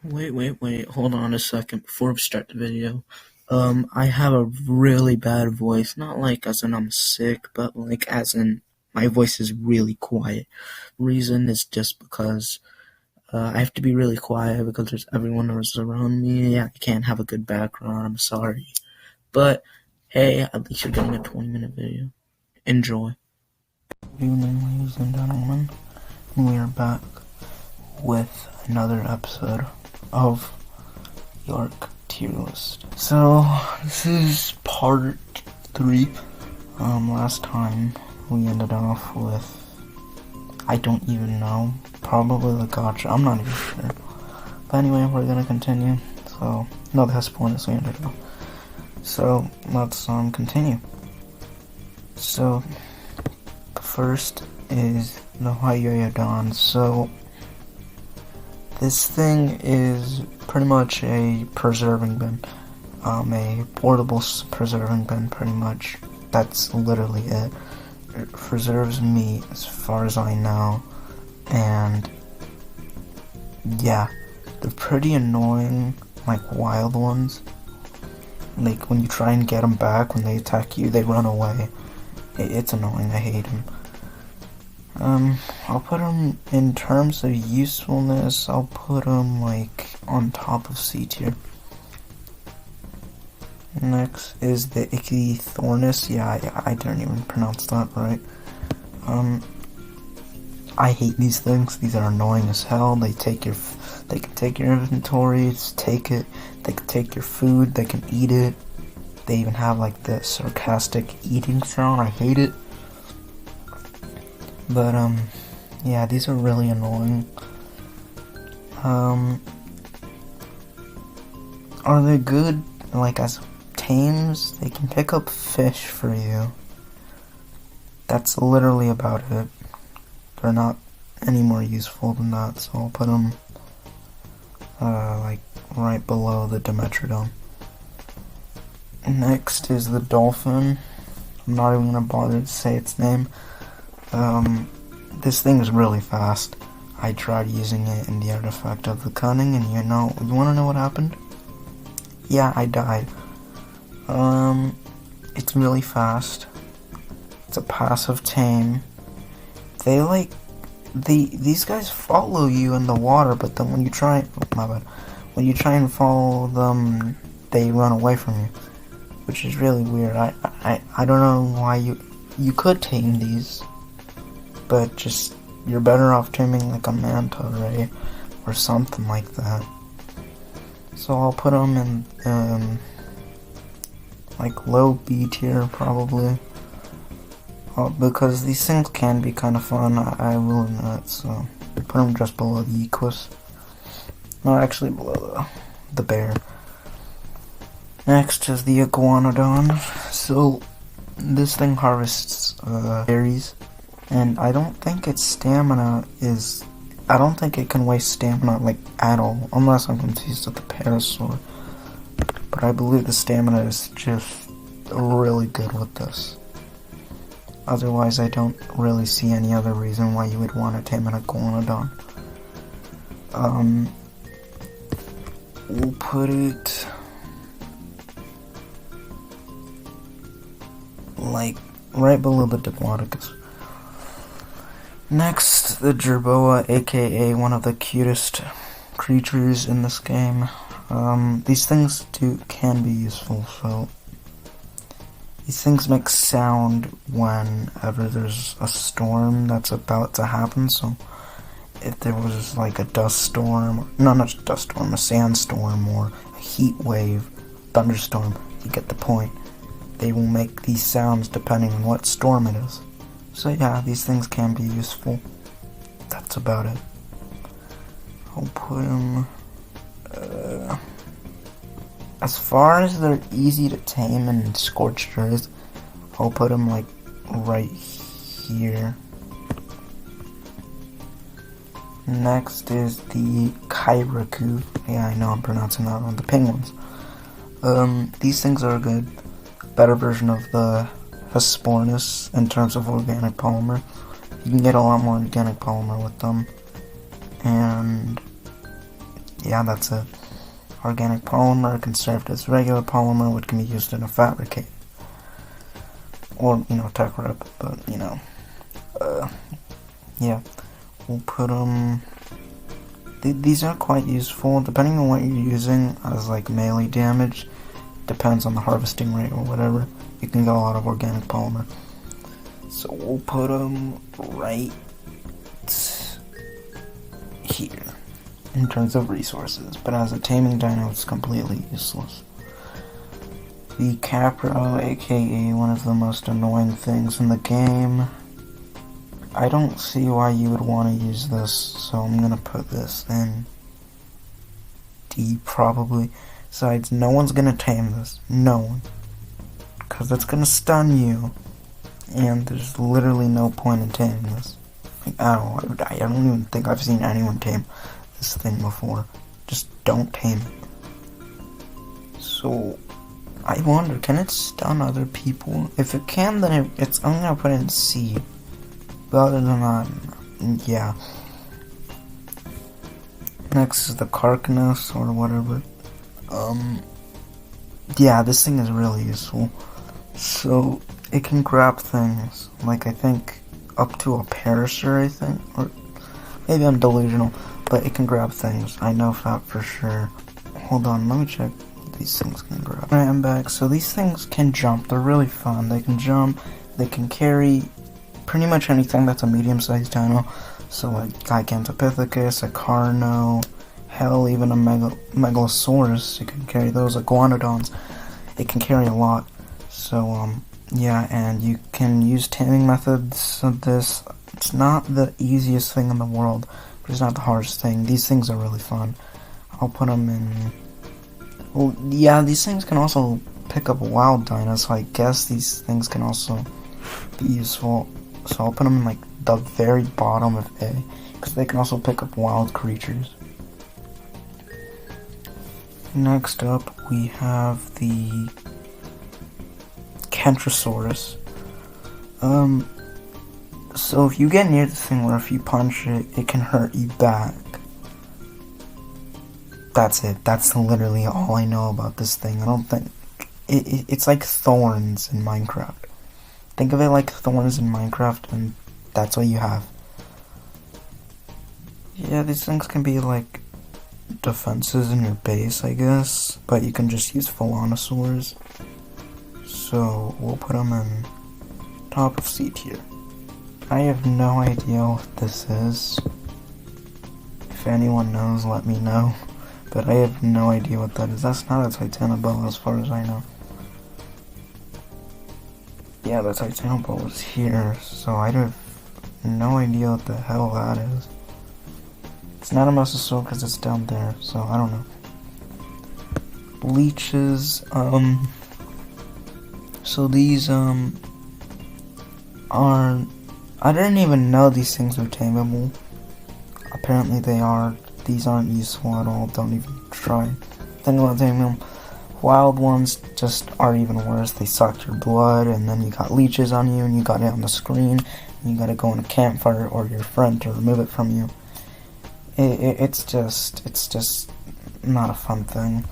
Wait, hold on a second before we start the video. I have a really bad voice, not like as in I'm sick, but like as in my voice is really quiet. Reason is just because I have to be really quiet because there's everyone else around me. Yeah, I can't have a good background, I'm sorry. But hey, at least you're getting a 20-minute video. Enjoy. Good evening, ladies and gentlemen. We are back with another episode of ARK tier list. So this is part 3. Last time we ended off with, I don't even know, probably the gotcha. I'm not even sure. But anyway, we're gonna continue. So no, that's pointless. We ended off. So let's continue. So the first is the Hyodon. So this thing is pretty much a preserving bin, a portable preserving bin, pretty much. That's literally it. It preserves meat, as far as I know, and yeah, they're pretty annoying, like wild ones. Like when you try and get them back, when they attack you, they run away. It's annoying, I hate them. I'll put them in terms of usefulness, I'll put them like on top of C tier. Next is the Ichthyornis. Yeah, I don't even pronounce that right. I hate these things. These are annoying as hell. They can take your inventory, take it. They can take your food, they can eat it. They even have like the sarcastic eating sound. I hate it. But yeah, these are really annoying. Are they good? Like as tames, they can pick up fish for you. That's literally about it. They're not any more useful than that, so I'll put them like right below the Dimetrodon. Next is the dolphin. I'm not even gonna bother to say its name. This thing is really fast. I tried using it in the artifact of the cunning, and you wanna know what happened? Yeah, I died. It's really fast. It's a passive tame. These guys follow you in the water, but then when you try and follow them, they run away from you, which is really weird. I don't know why you could tame these, but just you're better off taming like a manta ray or something like that. So I'll put them in like low B tier probably. Because these things can be kind of fun, I will admit, so put them just below the Equus. Not actually below the bear. Next is the Iguanodon. So this thing harvests berries, and I don't think its stamina is... I don't think it can waste stamina like at all, unless I'm confused with the Parasaur. But I believe the stamina is just really good with this. Otherwise, I don't really see any other reason why you would want to tame an Iguanodon. We'll put it like right below the Diplodocus. Next, the Jerboa, aka one of the cutest creatures in this game. These things can be useful, so these things make sound whenever there's a storm that's about to happen. So if there was like a dust storm, no, not a dust storm, a sandstorm or a heat wave, thunderstorm, you get the point. They will make these sounds depending on what storm it is. So yeah, these things can be useful. That's about it. I'll put them... as far as they're easy to tame and scorched earth, I'll put them like right here. Next is the Kairaku. Yeah, I know I'm pronouncing that wrong. The penguins. These things are good. Better version of the Hesperornis in terms of organic polymer. You can get a lot more organic polymer with them. And yeah, that's it. Organic polymer can serve as regular polymer, which can be used in a fabricate. Or, tech rep, but, yeah. We'll put them... These are quite useful, depending on what you're using as, like, melee damage. Depends on the harvesting rate or whatever. You can get a lot of organic polymer. So we'll put them right here in terms of resources, but as a taming dino it's completely useless. The Capro, aka one of the most annoying things in the game. I don't see why you would want to use this, so I'm gonna put this in D probably. Besides, no one's gonna tame this. No one. Because it's gonna stun you. And there's literally no point in taming this. Like, I don't even think I've seen anyone tame this thing before. Just don't tame it. So, I wonder, can it stun other people? If it can, then I'm gonna put it in C. But other than that, yeah. Next is the Carcanos, or whatever. Yeah, this thing is really useful. So, it can grab things, like I think up to a perisher, I think, or maybe I'm delusional, but it can grab things. I know that for sure. Hold on, let me check what these things can grab. Alright, I'm back. So these things can jump. They're really fun. They can jump. They can carry pretty much anything that's a medium-sized dino. So like Gigantopithecus, a Carno, hell, even a Megalosaurus. It can carry those, Iguanodons. It can carry a lot. So, yeah, and you can use taming methods of this. It's not the easiest thing in the world, but it's not the hardest thing. These things are really fun. I'll put them in... Well, yeah, these things can also pick up wild dinos, so I guess these things can also be useful. So I'll put them in, like, the very bottom of A, because they can also pick up wild creatures. Next up, we have the Kentrosaurus. So if you get near this thing where if you punch it, it can hurt you back. That's it. That's literally all I know about this thing. I don't think... It's like thorns in Minecraft. Think of it like thorns in Minecraft, and that's what you have. Yeah, these things can be like defenses in your base, I guess, but you can just use Phalonosaurs. So we'll put them in top of C tier. I have no idea what this is. If anyone knows, let me know. But I have no idea what that is. That's not a Titanoboa as far as I know. Yeah, the Titanoboa was here, so I have no idea what the hell that is. It's not a Mosasaur because it's down there, so I don't know. Leeches, so these, are... I didn't even know these things were tameable. Apparently they are. These aren't useful at all, don't even try. Think about taming them. Wild ones just are even worse. They suck your blood, and then you got leeches on you, and you got it on the screen, and you gotta go in a campfire or your friend to remove it from you. It's just not a fun thing.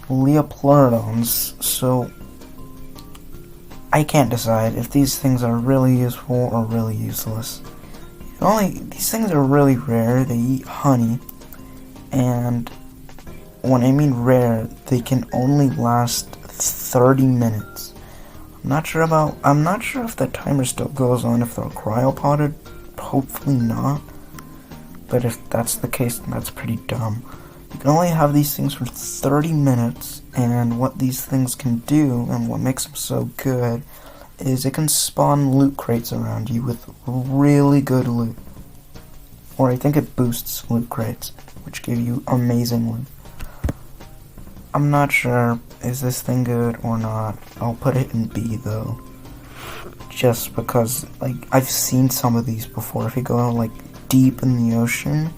Leopleurodons, so I can't decide if these things are really useful or really useless. These things are really rare. They eat honey, and when I mean rare, they can only last 30 minutes. I'm not sure if the timer still goes on if they're cryopotted. Hopefully not. But if that's the case, then that's pretty dumb. You can only have these things for 30 minutes, and what these things can do, and what makes them so good, is it can spawn loot crates around you with really good loot. Or I think it boosts loot crates, which give you amazing loot. I'm not sure, is this thing good or not? I'll put it in B though. Just because, like, I've seen some of these before. If you go, like, deep in the ocean,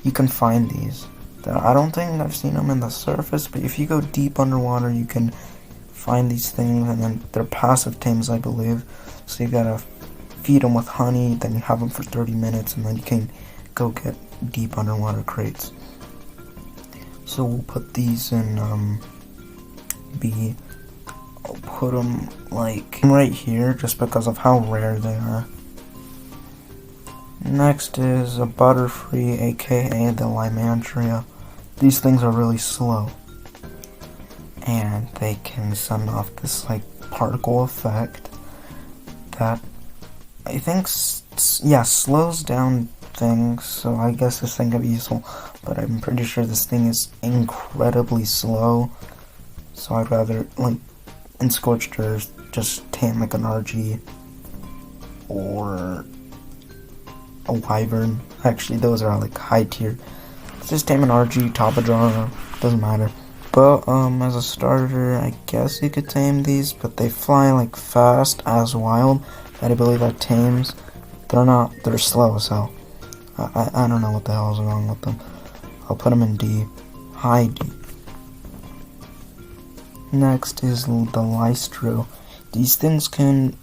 you can find these. I don't think I've seen them in the surface, but if you go deep underwater, you can find these things, and then they're passive tames, I believe. So you gotta feed them with honey, then you have them for 30 minutes, and then you can go get deep underwater crates. So we'll put these in B. I'll put them like right here just because of how rare they are. Next is a Butterfree, aka the Limantria. These things are really slow, and they can send off this like particle effect that I think slows down things, so I guess this thing could be useful, but I'm pretty sure this thing is incredibly slow, so I'd rather, like, in Scorched Earth, just tame like an RG or a Wyvern. Actually, those are like high tier. Just tame an RG, top a jar, doesn't matter. But as a starter, I guess you could tame these, but they fly like fast as wild. I believe that tames. They're slow as hell. I don't know what the hell is wrong with them. I'll put them in D, high D. Next is the Lystro. These things can,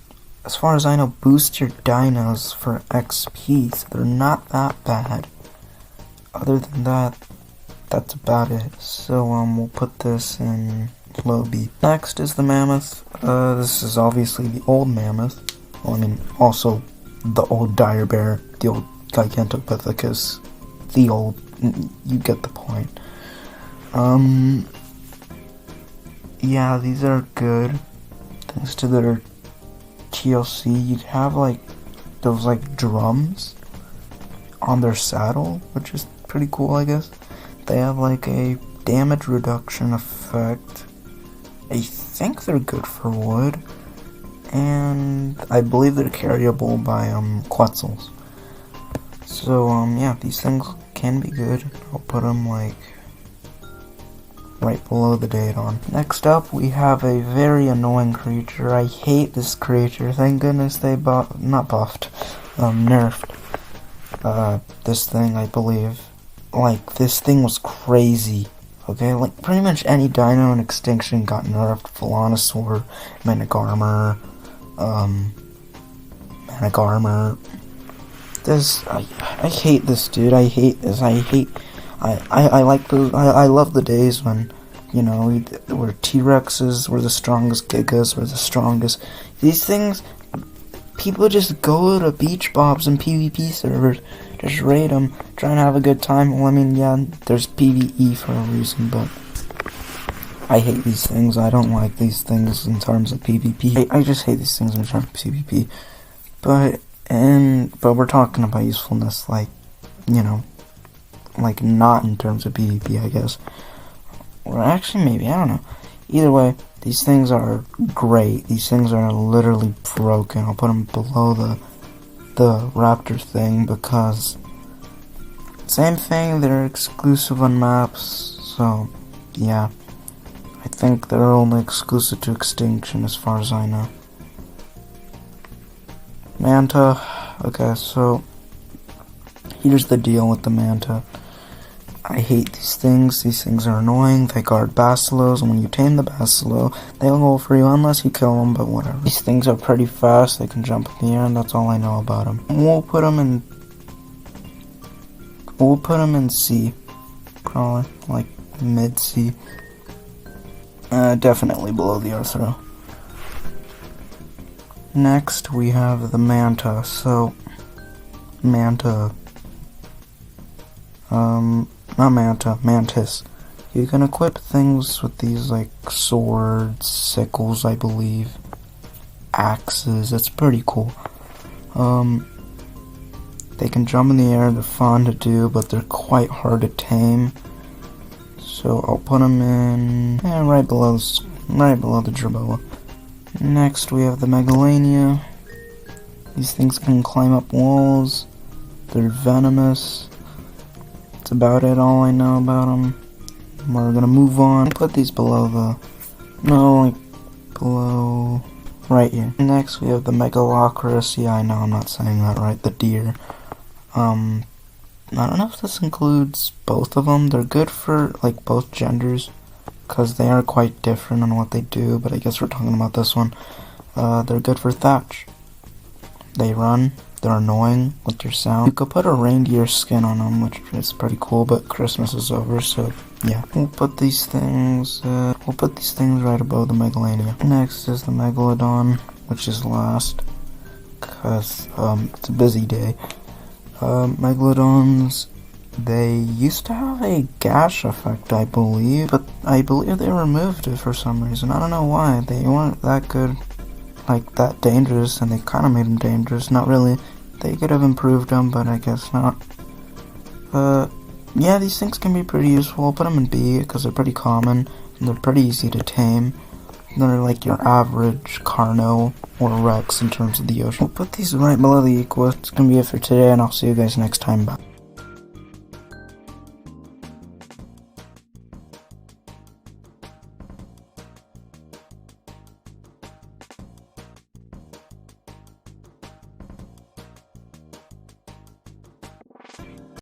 as far as I know, boost your dinos for XP, so they're not that bad. Other than that, that's about it. So we'll put this in low B. Next is the Mammoth. This is obviously the old Mammoth. Well, I mean, also the old Dire Bear, the old Gigantopithecus, the old, you get the point. Yeah, these are good. Thanks to their TLC, you have like those like drums on their saddle, which is pretty cool, I guess. They have like a damage reduction effect. I think they're good for wood, and I believe they're carryable by Quetzals. So yeah, these things can be good. I'll put them like right below the Daedon. Next up, we have a very annoying creature. I hate this creature. Thank goodness they nerfed this thing, I believe. Like, this thing was crazy. Okay, like, pretty much any dino in Extinction got nerfed. Velonosaur, Managarmr, This, I hate this, dude. I hate this. I like those. I love the days when, you know, where T-Rexes were the strongest, Gigas were the strongest. These things, people just go to beach bobs and PvP servers, just raid them, try and have a good time. Well, I mean, yeah, there's PvE for a reason, but I hate these things. I don't like these things in terms of PvP. I just hate these things in terms of PvP. But we're talking about usefulness, like, you know, like not in terms of PvP, I guess. Or actually, maybe, I don't know. Either way, these things are great. These things are literally broken. I'll put them below the Raptor thing because same thing, they're exclusive on maps, so yeah. I think they're only exclusive to Extinction as far as I know. Manta. Okay, so here's the deal with the Manta. I hate these things. These things are annoying. They guard Basilos, and when you tame the Basilo, they'll go for you unless you kill them, but whatever. These things are pretty fast. They can jump in the air, and that's all I know about them. We'll put them in C, probably like mid C. Definitely below the Arthro. Next, we have the Manta. So, Manta. Not Manta, Mantis. You can equip things with these, like, swords, sickles, I believe, axes. It's pretty cool. They can jump in the air, they're fun to do, but they're quite hard to tame. So I'll put them in right below the Jerboa. Next we have the Megalania. These things can climb up walls. They're venomous. That's about it, all I know about them. We're gonna move on. Put these below below right here. Next we have the Megalochorus. Yeah, I know I'm not saying that right. The deer. I don't know if this includes both of them. They're good for like both genders because they are quite different on what they do, but I guess we're talking about this one. They're good for thatch. They run, they're annoying with their sound. You could put a reindeer skin on them, which is pretty cool, but Christmas is over, so yeah. We'll put these things right above the Megalania. Next is the Megalodon, which is last, because it's a busy day. Megalodons, they used to have a gash effect, I believe, but I believe they removed it for some reason. I don't know why. They weren't that good, like that dangerous, and they kind of made them dangerous. Not really. They could have improved them, but I guess not. Yeah, these things can be pretty useful. I'll put them in B because they're pretty common and they're pretty easy to tame. They're like your average Carno or Rex in terms of the ocean. I'll put these right below the equal. It's gonna be it for today, and I'll see you guys next time. Bye.